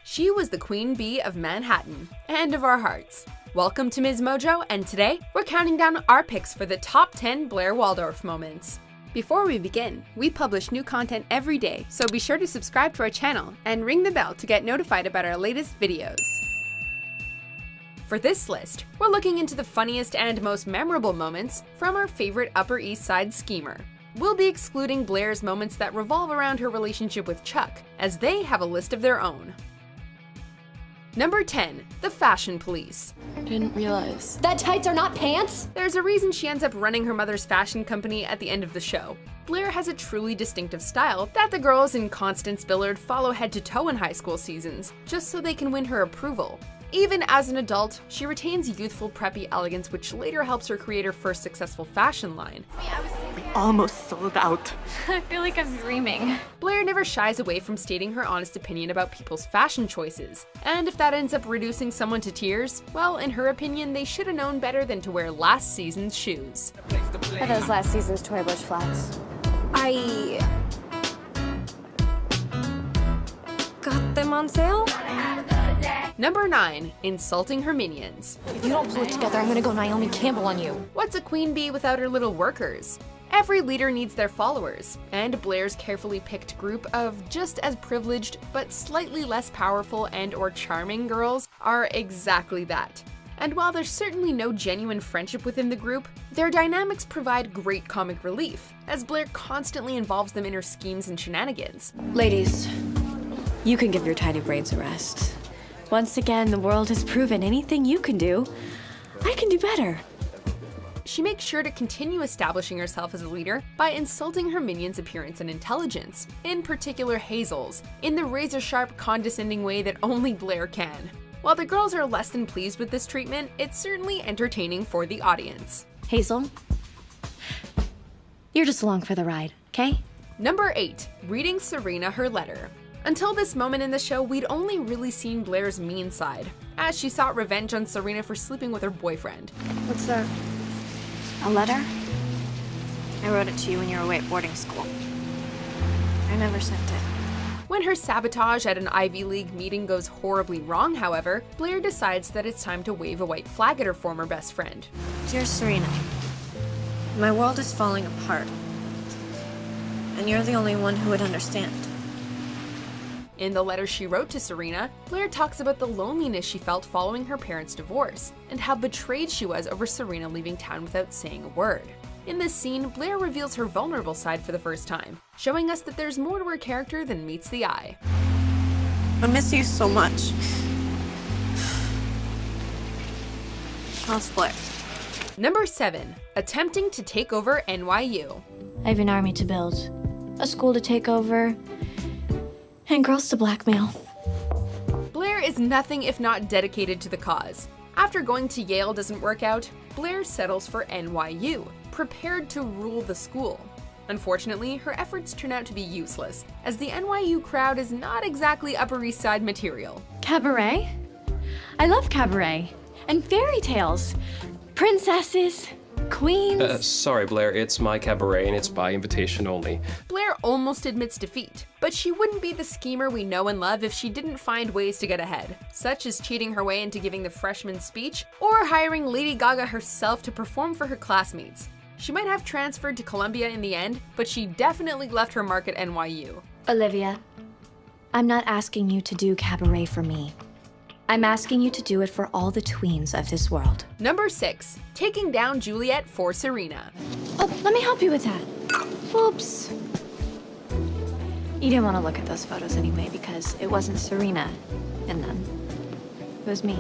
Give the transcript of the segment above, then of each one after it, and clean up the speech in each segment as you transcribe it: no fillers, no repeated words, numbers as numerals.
She was the queen bee of Manhattan, and of our hearts. Welcome to Ms. Mojo, and today, we're counting down our picks for the top 10 Blair Waldorf moments. Before we begin, we publish new content every day, so be sure to subscribe to our channel and ring the bell to get notified about our latest videos. For this list, we're looking into the funniest and most memorable moments from our favorite Upper East Side schemer. We'll be excluding Blair's moments that revolve around her relationship with Chuck, as they have a list of their own. Number 10, the fashion police. Didn't realize. That tights are not pants? There's a reason she ends up running her mother's fashion company at the end of the show. Blair has a truly distinctive style that the girls in Constance Billard follow head to toe in high school seasons, just so they can win her approval. Even as an adult, she retains youthful preppy elegance, which later helps her create her first successful fashion line. Almost sold out. I feel like I'm dreaming. Blair never shies away from stating her honest opinion about people's fashion choices, and if that ends up reducing someone to tears, well, in her opinion, they should have known better than to wear last season's shoes. Are those last season's Toy Bush flats? I got them on sale. Number 9, insulting her minions. If you don't pull it together, I'm gonna go Naomi Campbell on you. What's a queen bee without her little workers? Every leader needs their followers, and Blair's carefully picked group of just as privileged but slightly less powerful and/or charming girls are exactly that. And while there's certainly no genuine friendship within the group, their dynamics provide great comic relief, as Blair constantly involves them in her schemes and shenanigans. Ladies, you can give your tiny brains a rest. Once again, the world has proven anything you can do, I can do better. She makes sure to continue establishing herself as a leader by insulting her minions' appearance and intelligence, in particular Hazel's, in the razor-sharp, condescending way that only Blair can. While the girls are less than pleased with this treatment, it's certainly entertaining for the audience. Hazel, you're just along for the ride, okay? Number 8, reading Serena her letter. Until this moment in the show, we'd only really seen Blair's mean side, as she sought revenge on Serena for sleeping with her boyfriend. What's that? A letter? I wrote it to you when you were away at boarding school. I never sent it. When her sabotage at an Ivy League meeting goes horribly wrong, however, Blair decides that it's time to wave a white flag at her former best friend. Dear Serena, my world is falling apart, and you're the only one who would understand. In the letter she wrote to Serena, Blair talks about the loneliness she felt following her parents' divorce, and how betrayed she was over Serena leaving town without saying a word. In this scene, Blair reveals her vulnerable side for the first time, showing us that there's more to her character than meets the eye. I miss you so much. How's Blair? Number 7, attempting to take over NYU. I have an army to build, a school to take over, and girls to blackmail. Blair is nothing if not dedicated to the cause. After going to Yale doesn't work out, Blair settles for NYU, prepared to rule the school. Unfortunately, her efforts turn out to be useless, as the NYU crowd is not exactly Upper East Side material. Cabaret? I love cabaret. And fairy tales. Princesses, queens. Sorry, Blair, it's my cabaret and it's by invitation only. Blair almost admits defeat, but she wouldn't be the schemer we know and love if she didn't find ways to get ahead, such as cheating her way into giving the freshman speech or hiring Lady Gaga herself to perform for her classmates. She might have transferred to Columbia in the end, but she definitely left her mark at NYU. Olivia, I'm not asking you to do cabaret for me. I'm asking you to do it for all the tweens of this world. Number 6, taking down Juliet for Serena. Oh, let me help you with that. Whoops. You didn't want to look at those photos anyway because it wasn't Serena in them. It was me.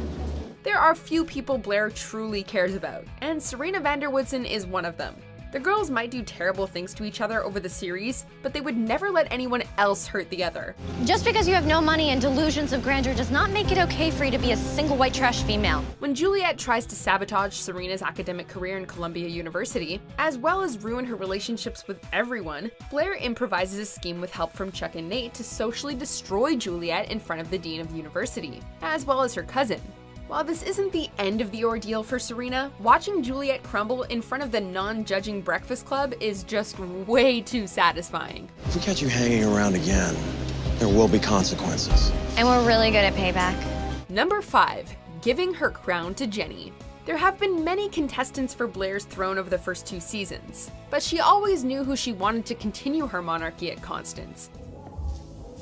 There are few people Blair truly cares about, and Serena Vanderwoodson is one of them. The girls might do terrible things to each other over the series, but they would never let anyone else hurt the other. Just because you have no money and delusions of grandeur does not make it okay for you to be a single white trash female. When Juliet tries to sabotage Serena's academic career in Columbia University, as well as ruin her relationships with everyone, Blair improvises a scheme with help from Chuck and Nate to socially destroy Juliet in front of the dean of the university, as well as her cousin. While this isn't the end of the ordeal for Serena, watching Juliet crumble in front of the non-judging Breakfast Club is just way too satisfying. If we catch you hanging around again, there will be consequences. And we're really good at payback. Number 5. Giving her crown to Jenny. There have been many contestants for Blair's throne over the first 2 seasons, but she always knew who she wanted to continue her monarchy at Constance.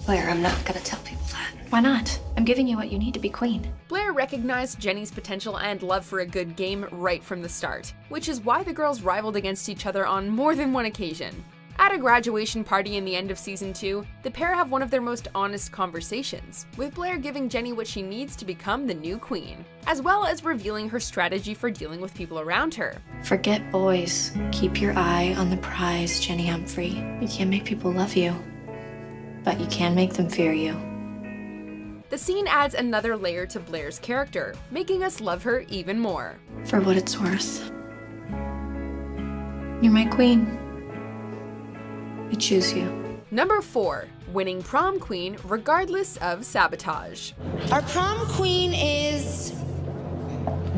Blair, I'm not gonna tell people that. Why not? I'm giving you what you need to be queen. Blair recognized Jenny's potential and love for a good game right from the start, which is why the girls rivaled against each other on more than one occasion. At a graduation party in the end of season 2, the pair have one of their most honest conversations, with Blair giving Jenny what she needs to become the new queen, as well as revealing her strategy for dealing with people around her. Forget boys. Keep your eye on the prize, Jenny Humphrey. You can't make people love you, but you can make them fear you. The scene adds another layer to Blair's character, making us love her even more. For what it's worth, you're my queen. I choose you. Number 4. Winning prom queen regardless of sabotage. Our prom queen is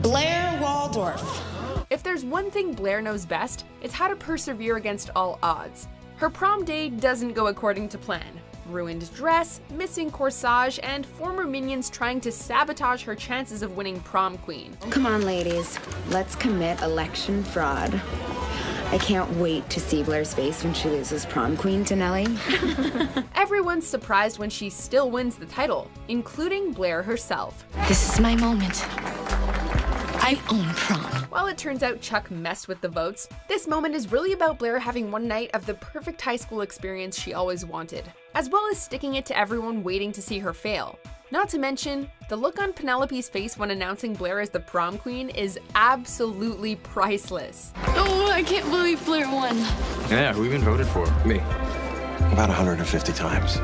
Blair Waldorf. If there's one thing Blair knows best, it's how to persevere against all odds. Her prom day doesn't go according to plan. Ruined dress, missing corsage, and former minions trying to sabotage her chances of winning prom queen. Come on, ladies. Let's commit election fraud. I can't wait to see Blair's face when she loses prom queen to Nellie. Everyone's surprised when she still wins the title, including Blair herself. This is my moment. I own prom. While it turns out Chuck messed with the votes, this moment is really about Blair having one night of the perfect high school experience she always wanted, as well as sticking it to everyone waiting to see her fail. Not to mention, the look on Penelope's face when announcing Blair as the prom queen is absolutely priceless. Oh, I can't believe Blair won. Yeah, who even voted for? Me. About 150 times.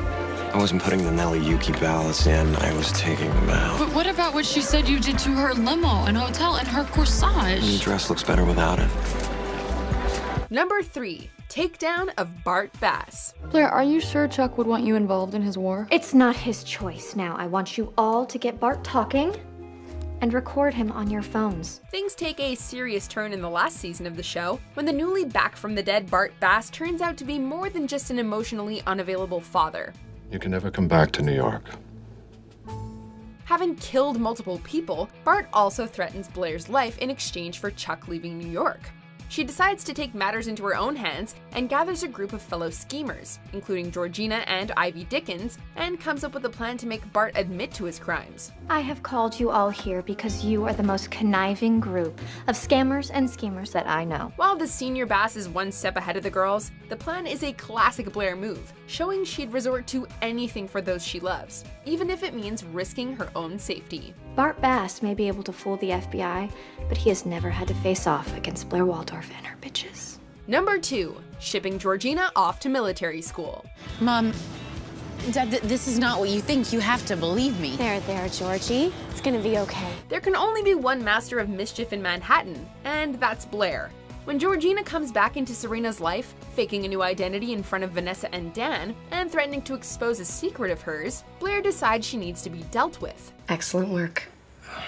I wasn't putting the Nellie Yuki ballots in, I was taking them out. But what about what she said you did to her limo and hotel and her The corsage? dress looks better without it. Number 3. Takedown of Bart Bass. Blair, are you sure Chuck would want you involved in his war? It's not his choice now. I want you all to get Bart talking and record him on your phones. Things take a serious turn in the last season of the show, when the newly back from the dead Bart Bass turns out to be more than just an emotionally unavailable father. You can never come back to New York. Having killed multiple people, Bart also threatens Blair's life in exchange for Chuck leaving New York. She decides to take matters into her own hands and gathers a group of fellow schemers, including Georgina and Ivy Dickens, and comes up with a plan to make Bart admit to his crimes. I have called you all here because you are the most conniving group of scammers and schemers that I know. While the senior Bass is one step ahead of the girls, the plan is a classic Blair move, showing she'd resort to anything for those she loves, even if it means risking her own safety. Bart Bass may be able to fool the FBI, but he has never had to face off against Blair Waldorf and her bitches. Number 2. Shipping Georgina off to military school. Mom, Dad, this is not what you think. You have to believe me. There, Georgie. It's gonna be okay. There can only be one master of mischief in Manhattan, and that's Blair. When Georgina comes back into Serena's life, faking a new identity in front of Vanessa and Dan, and threatening to expose a secret of hers, Blair decides she needs to be dealt with. Excellent work.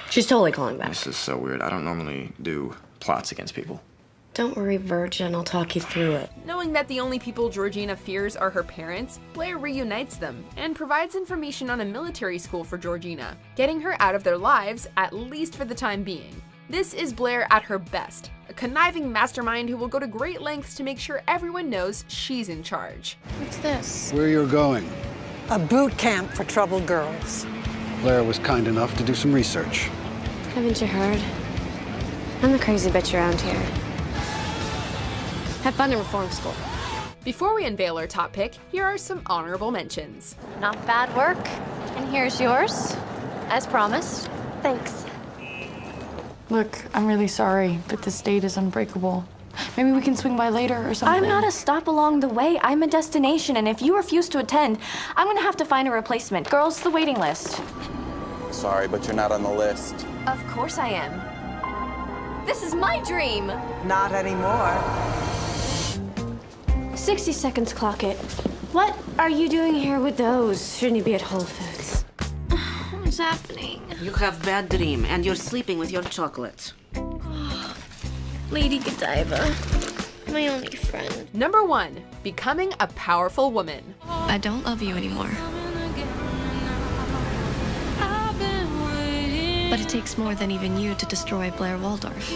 She's totally calling back. This is so weird. I don't normally do plots against people. Don't worry, Virgin. I'll talk you through it. Knowing that the only people Georgina fears are her parents, Blair reunites them and provides information on a military school for Georgina, getting her out of their lives, at least for the time being. This is Blair at her best, a conniving mastermind who will go to great lengths to make sure everyone knows she's in charge. What's this? Where you're going. A boot camp for troubled girls. Blair was kind enough to do some research. Haven't you heard? I'm the crazy bitch around here. Have fun in reform school. Before we unveil our top pick, here are some honorable mentions. Not bad work. And here's yours, as promised. Thanks. Look, I'm really sorry, but this date is unbreakable. Maybe we can swing by later or something. I'm not a stop along the way. I'm a destination, and if you refuse to attend, I'm gonna have to find a replacement. Girls, the waiting list. Sorry, but you're not on the list. Of course I am. This is my dream. Not anymore. 60 seconds, clock it. What are you doing here with those? Shouldn't you be at Whole Foods? What's happening? You have bad dream, and you're sleeping with your chocolate. Lady Godiva, my only friend. Number 1. Becoming a powerful woman. I don't love you anymore. But it takes more than even you to destroy Blair Waldorf.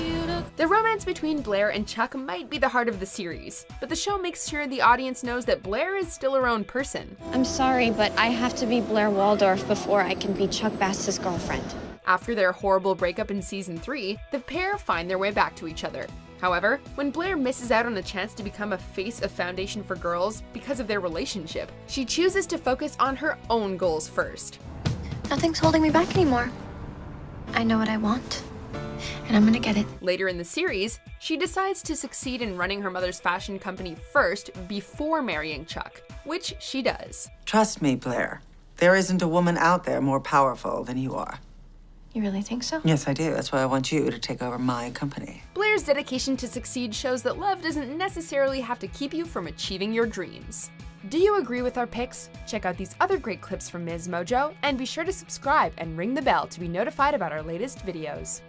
The romance between Blair and Chuck might be the heart of the series, but the show makes sure the audience knows that Blair is still her own person. I'm sorry, but I have to be Blair Waldorf before I can be Chuck Bass's girlfriend. After their horrible breakup in season 3, the pair find their way back to each other. However, when Blair misses out on a chance to become a face of Foundation for Girls because of their relationship, she chooses to focus on her own goals first. Nothing's holding me back anymore. I know what I want, and I'm gonna get it. Later in the series, she decides to succeed in running her mother's fashion company first before marrying Chuck, which she does. Trust me, Blair. There isn't a woman out there more powerful than you are. You really think so? Yes, I do. That's why I want you to take over my company. Blair's dedication to succeed shows that love doesn't necessarily have to keep you from achieving your dreams. Do you agree with our picks? Check out these other great clips from Ms. Mojo, and be sure to subscribe and ring the bell to be notified about our latest videos.